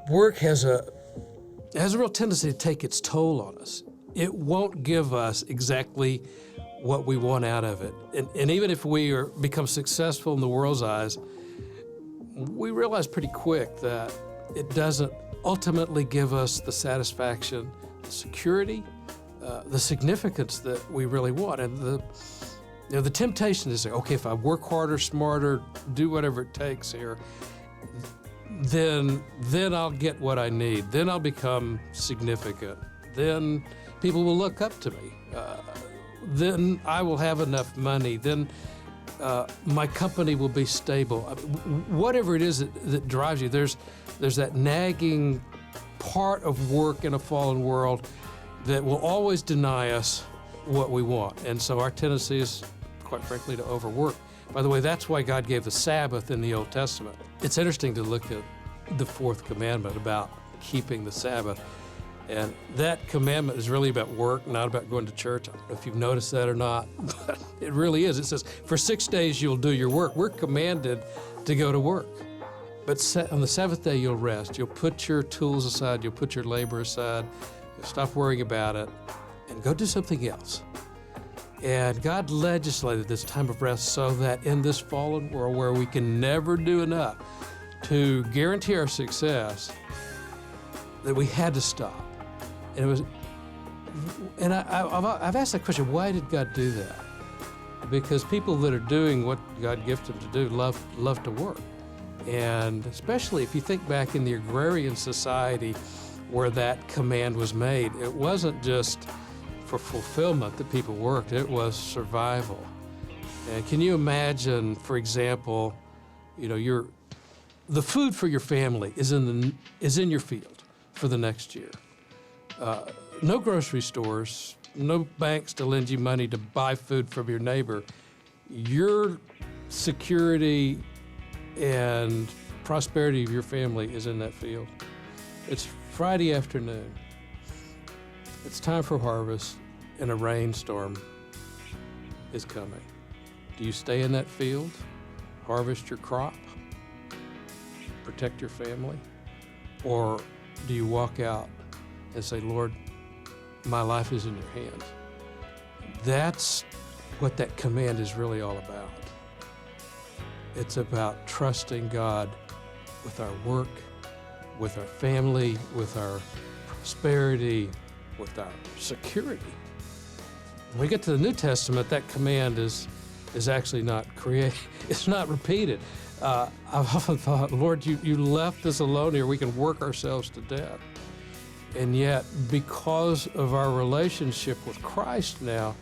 Work has a real tendency to take its toll on us. It won't give us exactly what we want out of it. And even if we become successful in the world's eyes, we realize pretty quick that it doesn't ultimately give us the satisfaction, the security, the significance that we really want. And the temptation is to say, okay, if I work harder, smarter, do whatever it takes here, then I'll get what I need. Then I'll become significant. Then people will look up to me. Then I will have enough money. Then my company will be stable. Whatever it is that drives you, there's that nagging part of work in a fallen world that will always deny us what we want. And so our tendency is, quite frankly, to overwork. By the way, that's why God gave the Sabbath in the Old Testament. It's interesting to look at the fourth commandment about keeping the Sabbath. And that commandment is really about work, not about going to church. I don't know if you've noticed that or not, but it really is. It says, for 6 days you'll do your work. We're commanded to go to work. But on the seventh day you'll rest. You'll put your tools aside. You'll put your labor aside. You'll stop worrying about it and go do something else. And God legislated this time of rest so that in this fallen world where we can never do enough to guarantee our success, that we had to stop. And I've asked that question, why did God do that? Because people that are doing what God gifted them to do love to work. And especially if you think back in the agrarian society where that command was made, it wasn't just for fulfillment that people worked, it was survival. And can you imagine, for example, the food for your family is in your field for the next year. No grocery stores, no banks to lend you money to buy food from your neighbor. Your security and prosperity of your family is in that field. It's Friday afternoon. It's time for harvest, and a rainstorm is coming. Do you stay in that field, harvest your crop, protect your family? Or do you walk out and say, Lord, my life is in your hands? That's what that command is really all about. It's about trusting God with our work, with our family, with our prosperity, with our security. When we get to the New Testament, that command is actually not it's not repeated. I've often thought, Lord, you left us alone here. We can work ourselves to death. And yet, because of our relationship with Christ now,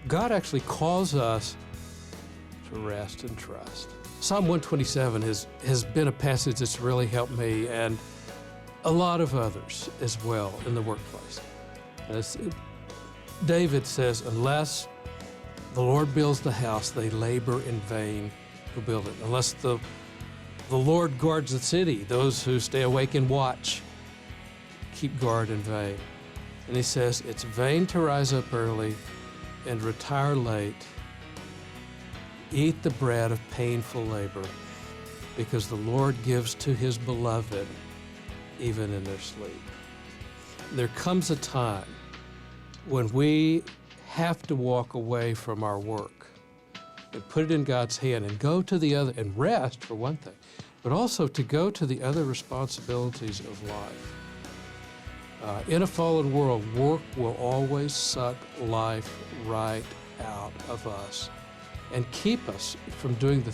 God actually calls us to rest and trust. Psalm 127 has been a passage that's really helped me and a lot of others as well in the workplace. David says, unless the Lord builds the house, they labor in vain who build it. Unless the Lord guards the city, those who stay awake and watch keep guard in vain. And he says, it's vain to rise up early and retire late, eat the bread of painful labor, because the Lord gives to his beloved even in their sleep. There comes a time when we have to walk away from our work and put it in God's hand and go to the other, and rest for one thing, but also to go to the other responsibilities of life. In a fallen world, work will always suck life right out of us and keep us from doing the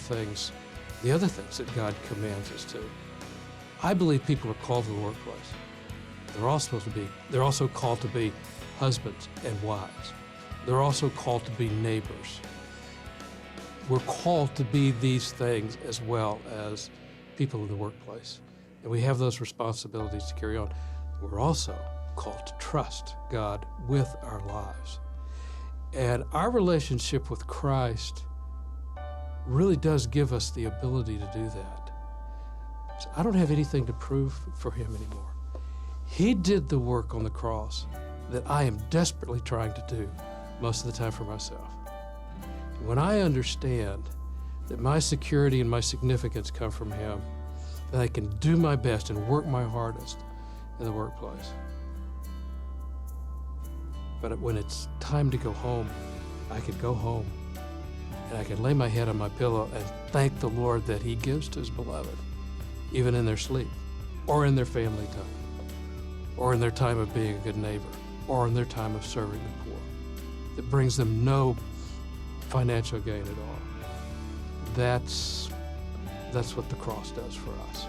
other things that God commands us to. I believe people are called to the workplace. They're also called to be husbands and wives. They're also called to be neighbors. We're called to be these things as well as people in the workplace. And we have those responsibilities to carry on. We're also called to trust God with our lives. And our relationship with Christ really does give us the ability to do that. So I don't have anything to prove for him anymore. He did the work on the cross that I am desperately trying to do most of the time for myself. When I understand that my security and my significance come from him, that I can do my best and work my hardest in the workplace. But when it's time to go home, I could go home and I could lay my head on my pillow and thank the Lord that He gives to His beloved, even in their sleep, or in their family time, or in their time of being a good neighbor, or in their time of serving the poor. That brings them no financial gain at all. That's what the cross does for us.